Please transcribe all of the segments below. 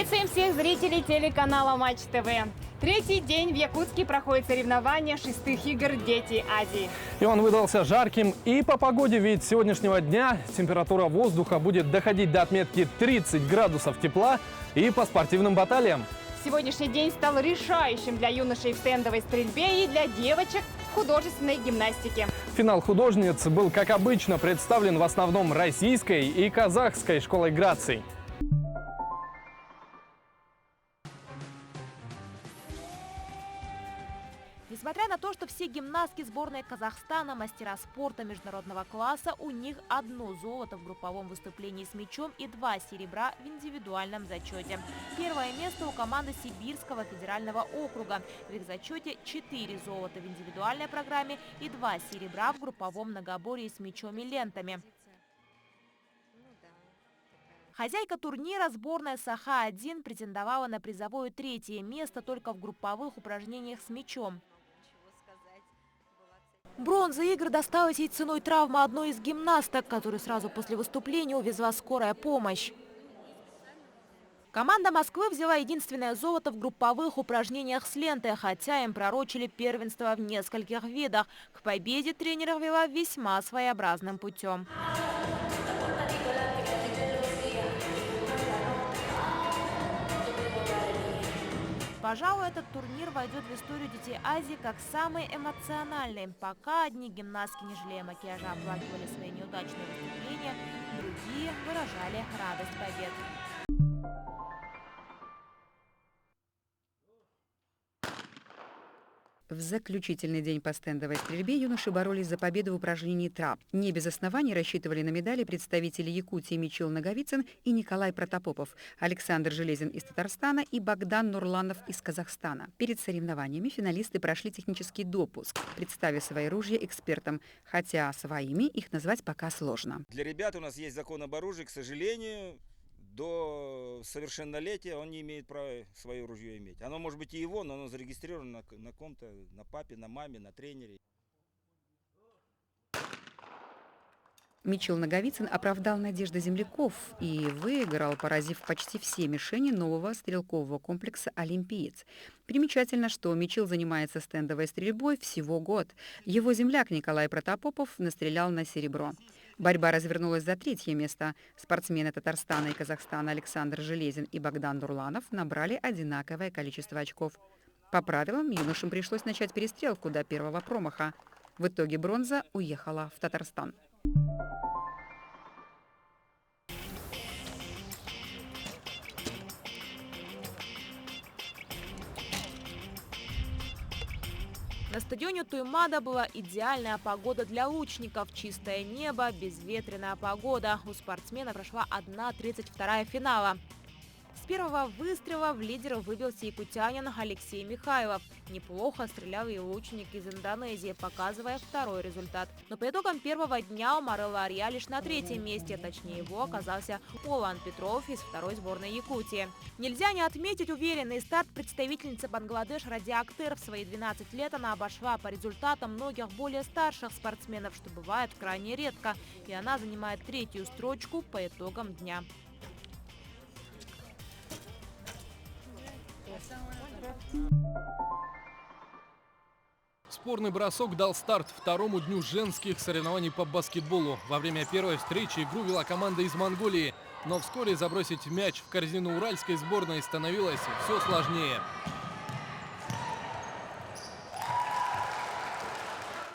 Приветствуем всех зрителей телеканала Матч ТВ. Третий день в Якутске проходит соревнование шестых игр «Дети Азии». И он выдался жарким и по погоде, ведь с сегодняшнего дня температура воздуха будет доходить до отметки 30 градусов тепла и по спортивным баталиям. Сегодняшний день стал решающим для юношей в стендовой стрельбе и для девочек в художественной гимнастике. Финал художниц был, как обычно, представлен в основном российской и казахской школой граций. Несмотря на то, что все гимнастки сборной Казахстана мастера спорта международного класса, у них одно золото в групповом выступлении с мячом и 2 серебра в индивидуальном зачете. Первое место у команды Сибирского федерального округа. В их зачете 4 золота в индивидуальной программе и 2 серебра в групповом многоборье с мячом и лентами. Хозяйка турнира, сборная Саха-1, претендовала на призовое 3-е место только в групповых упражнениях с мячом. Бронза игр досталась ей ценой травмы одной из гимнасток, которую сразу после выступления увезла скорая помощь. Команда Москвы взяла единственное золото в групповых упражнениях с лентой, хотя им пророчили первенство в нескольких видах. К победе тренер вела весьма своеобразным путем. Пожалуй, этот турнир войдет в историю Детей Азии как самый эмоциональный. Пока одни гимнастки, не жалея макияжа, оплакивали свои неудачные выступления, другие выражали радость побед. В заключительный день по стендовой стрельбе юноши боролись за победу в упражнении трап. Не без оснований рассчитывали на медали представители Якутии Мичил Наговицын и Николай Протопопов, Александр Железин из Татарстана и Богдан Нурланов из Казахстана. Перед соревнованиями финалисты прошли технический допуск, представив свои ружья экспертам, хотя своими их назвать пока сложно. Для ребят у нас есть закон об оружии, к сожалению. До совершеннолетия он не имеет права свое ружье иметь. Оно может быть и его, но оно зарегистрировано на ком-то, на папе, на маме, на тренере. Мичил Наговицын оправдал надежды земляков и выиграл, поразив почти все мишени нового стрелкового комплекса «Олимпиец». Примечательно, что Мичил занимается стендовой стрельбой всего год. Его земляк Николай Протопопов настрелял на серебро. Борьба развернулась за 3-е место. Спортсмены Татарстана и Казахстана Александр Железин и Богдан Нурланов набрали одинаковое количество очков. По правилам, юношам пришлось начать перестрелку до первого промаха. В итоге бронза уехала в Татарстан. На стадионе Туймада была идеальная погода для лучников. Чистое небо, безветренная погода. У спортсмена прошла 1/32 финала. С первого выстрела в лидера выбился якутянин Алексей Михайлов. Неплохо стрелял и лучник из Индонезии, показывая второй результат. Но по итогам первого дня у Марелла Арья лишь на 3-м месте. Точнее, его оказался Олан Петров из второй сборной Якутии. Нельзя не отметить уверенный старт представительницы Бангладеш Ради Актер. В свои 12 лет она обошла по результатам многих более старших спортсменов, что бывает крайне редко. И она занимает 3-ю строчку по итогам дня. Спорный бросок дал старт второму дню женских соревнований по баскетболу. Во время первой встречи игру вела команда из Монголии, но вскоре забросить мяч в корзину уральской сборной становилось все сложнее.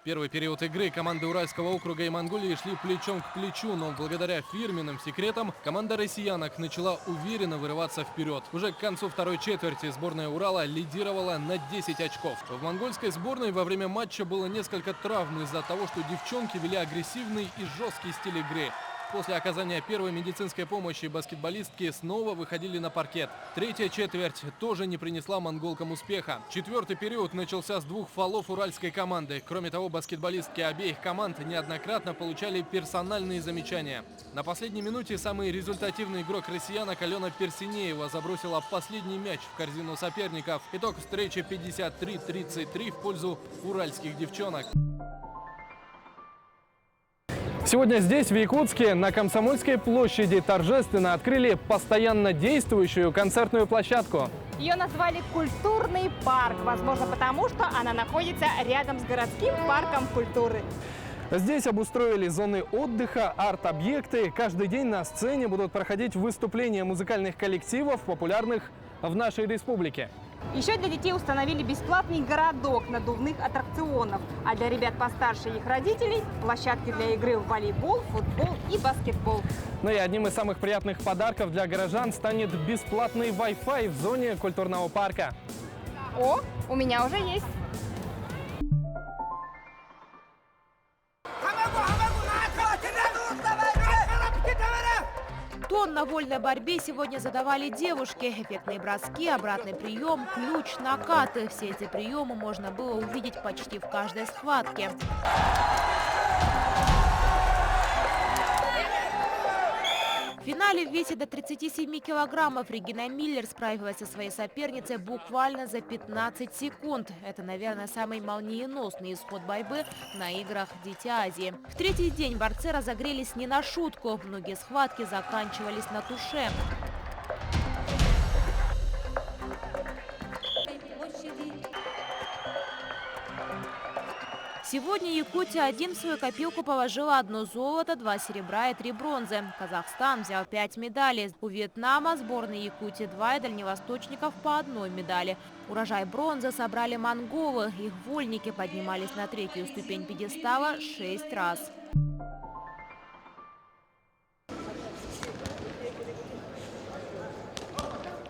Первый период игры команды Уральского округа и Монголии шли плечом к плечу, но благодаря фирменным секретам команда россиянок начала уверенно вырываться вперед. Уже к концу второй четверти сборная Урала лидировала на 10 очков. В монгольской сборной во время матча было несколько травм из-за того, что девчонки вели агрессивный и жесткий стиль игры. После оказания первой медицинской помощи баскетболистки снова выходили на паркет. Третья четверть тоже не принесла монголкам успеха. Четвертый период начался с 2 фолов уральской команды. Кроме того, баскетболистки обеих команд неоднократно получали персональные замечания. На последней минуте самый результативный игрок россиянок Алена Персинеева забросила последний мяч в корзину соперников. Итог встречи 53-33 в пользу уральских девчонок. Сегодня здесь, в Якутске, на Комсомольской площади торжественно открыли постоянно действующую концертную площадку. Ее назвали «Культурный парк», возможно, потому что она находится рядом с городским парком культуры. Здесь обустроили зоны отдыха, арт-объекты. Каждый день на сцене будут проходить выступления музыкальных коллективов, популярных в нашей республике. Еще для детей установили бесплатный городок надувных аттракционов, а для ребят постарше и их родителей – площадки для игры в волейбол, футбол и баскетбол. Ну и одним из самых приятных подарков для горожан станет бесплатный Wi-Fi в зоне культурного парка. О, у меня уже есть. Тон на вольной борьбе сегодня задавали девушки. Эффектные броски, обратный прием, ключ, накаты. Все эти приемы можно было увидеть почти в каждой схватке. В финале в весе до 37 килограммов Регина Миллер справилась со своей соперницей буквально за 15 секунд. Это, наверное, самый молниеносный исход борьбы на играх «Дитя Азии». В третий день борцы разогрелись не на шутку. Многие схватки заканчивались на туше. Сегодня Якутия один в свою копилку положила 1 золото, 2 серебра и 3 бронзы. Казахстан взял 5 медалей. У Вьетнама, сборной Якутии 2 и дальневосточников по 1 медали. Урожай бронзы собрали монголы. Их вольники поднимались на 3-ю ступень пьедестала 6 раз.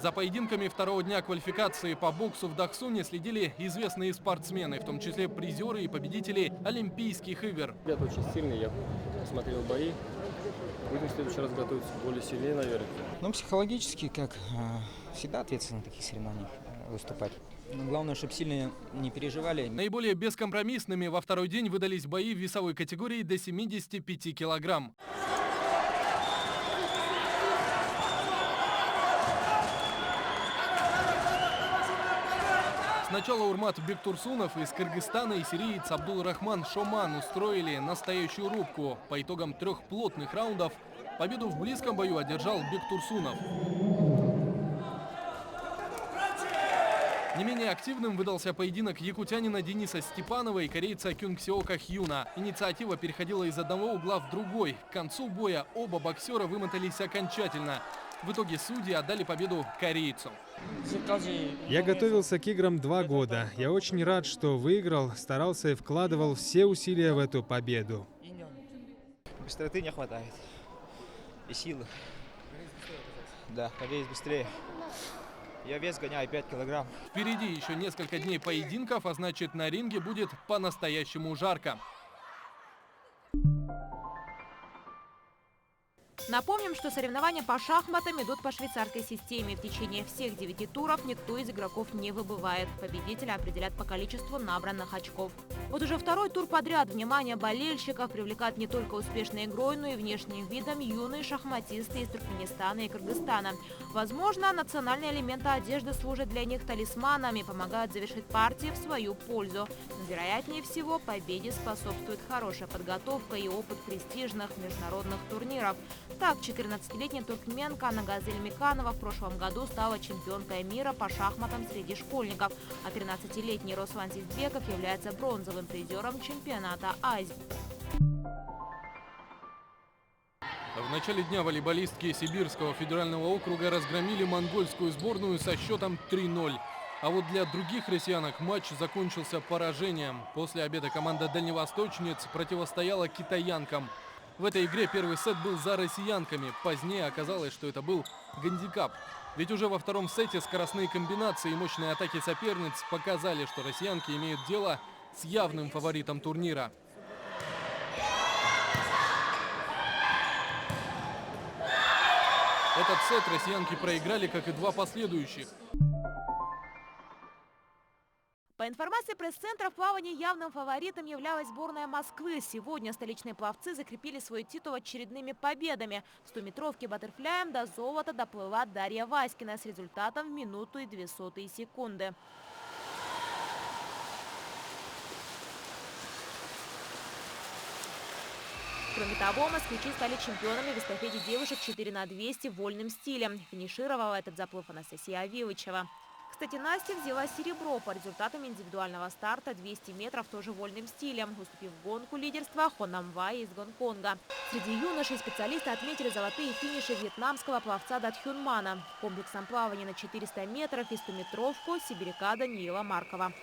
За поединками второго дня квалификации по боксу в Дахсуне следили известные спортсмены, в том числе призеры и победители Олимпийских игр. Ребята очень сильные, я смотрел бои. Будем в следующий раз готовиться более сильнее, наверное. Ну, психологически, как всегда, ответственно на таких соревнованиях выступать. Но главное, чтобы сильно не переживали. Наиболее бескомпромиссными во второй день выдались бои в весовой категории до 75 килограмм. Сначала Урмат Бектурсунов из Кыргызстана и сириец Абдул-Рахман Шоман устроили настоящую рубку. По итогам 3 плотных раундов победу в близком бою одержал Бектурсунов. Не менее активным выдался поединок якутянина Дениса Степанова и корейца Кюнгсеока Хьюна. Инициатива переходила из одного угла в другой. К концу боя оба боксера вымотались окончательно. В итоге судьи отдали победу корейцу. Я готовился к играм 2 года. Я очень рад, что выиграл, старался и вкладывал все усилия в эту победу. Быстроты не хватает. И силы. Да, кореец быстрее. Я вес гоняю 5 килограмм. Впереди еще несколько дней поединков, а значит, на ринге будет по-настоящему жарко. Напомним, что соревнования по шахматам идут по швейцарской системе. В течение всех 9 туров никто из игроков не выбывает. Победителя определят по количеству набранных очков. Вот уже второй тур подряд внимание болельщиков привлекает не только успешной игрой, но и внешним видом юные шахматисты из Туркменистана и Кыргызстана. Возможно, национальные элементы одежды служат для них талисманами, помогают завершить партии в свою пользу. Но, вероятнее всего, победе способствует хорошая подготовка и опыт престижных международных турниров. Так, 14-летняя туркменка Нагазель Миканова в прошлом году стала чемпионкой мира по шахматам среди школьников, а 13-летний Руслан Сизбеков является бронзовым призером чемпионата Азии. В начале дня волейболистки Сибирского федерального округа разгромили монгольскую сборную со счетом 3-0. А вот для других россиянок матч закончился поражением. После обеда команда дальневосточниц противостояла китаянкам. В этой игре первый сет был за россиянками. Позднее оказалось, что это был гандикап. Ведь уже во втором сете скоростные комбинации и мощные атаки соперниц показали, что россиянки имеют дело с явным фаворитом турнира. Этот сет россиянки проиграли, как и 2 последующих. По информации пресс-центра, в плавании явным фаворитом являлась сборная Москвы. Сегодня столичные пловцы закрепили свой титул очередными победами. В 100-метровке баттерфляем до золота доплыла Дарья Васькина с результатом в 1 минуту и 2 секунды. Кроме того, москвичи стали чемпионами в эстафете девушек 4 на 200 вольным стилем. Финишировала этот заплыв Анастасия Авилычева. Кстати, Настя взяла серебро по результатам индивидуального старта 200 метров тоже вольным стилем, уступив гонку лидерства Хонамвай из Гонконга. Среди юношей специалисты отметили золотые финиши вьетнамского пловца Датхюнмана. Комплексом плавания на 400 метров и 100-метровку сибиряка Даниила Маркова.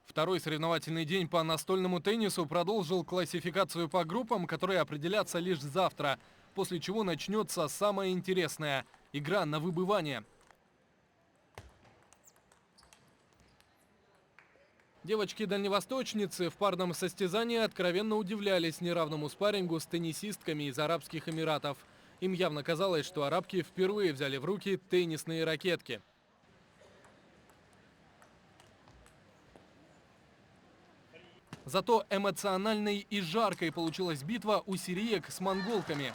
Второй соревновательный день по настольному теннису продолжил классификацию по группам, которые определятся лишь завтра, после чего начнется самое интересное – игра на выбывание. Девочки-дальневосточницы в парном состязании откровенно удивлялись неравному спаррингу с теннисистками из Арабских Эмиратов. Им явно казалось, что арабки впервые взяли в руки теннисные ракетки. Зато эмоциональной и жаркой получилась битва у сириек с монголками.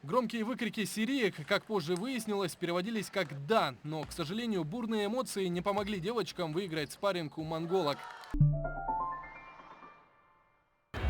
Громкие выкрики сириек, как позже выяснилось, переводились как «да», но, к сожалению, бурные эмоции не помогли девочкам выиграть спарринг у монголок.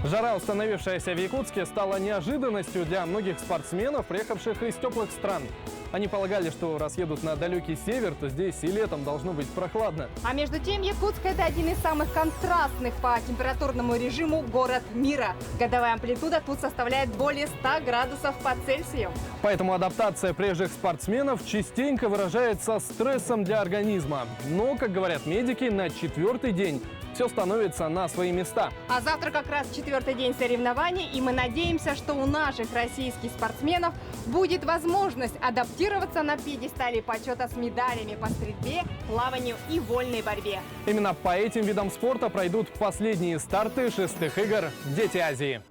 Жара, установившаяся в Якутске, стала неожиданностью для многих спортсменов, приехавших из теплых стран. Они полагали, что раз едут на далекий север, то здесь и летом должно быть прохладно. А между тем, Якутск – это один из самых контрастных по температурному режиму город мира. Годовая амплитуда тут составляет более 100 градусов по Цельсию. Поэтому адаптация приезжих спортсменов частенько выражается стрессом для организма. Но, как говорят медики, на 4-й день все становится на свои места. А завтра как раз 4-й день соревнований, и мы надеемся, что у наших российских спортсменов будет возможность адаптироваться на пьедестале почета с медалями по стрельбе, плаванию и вольной борьбе. Именно по этим видам спорта пройдут последние старты 6-х игр «Дети Азии».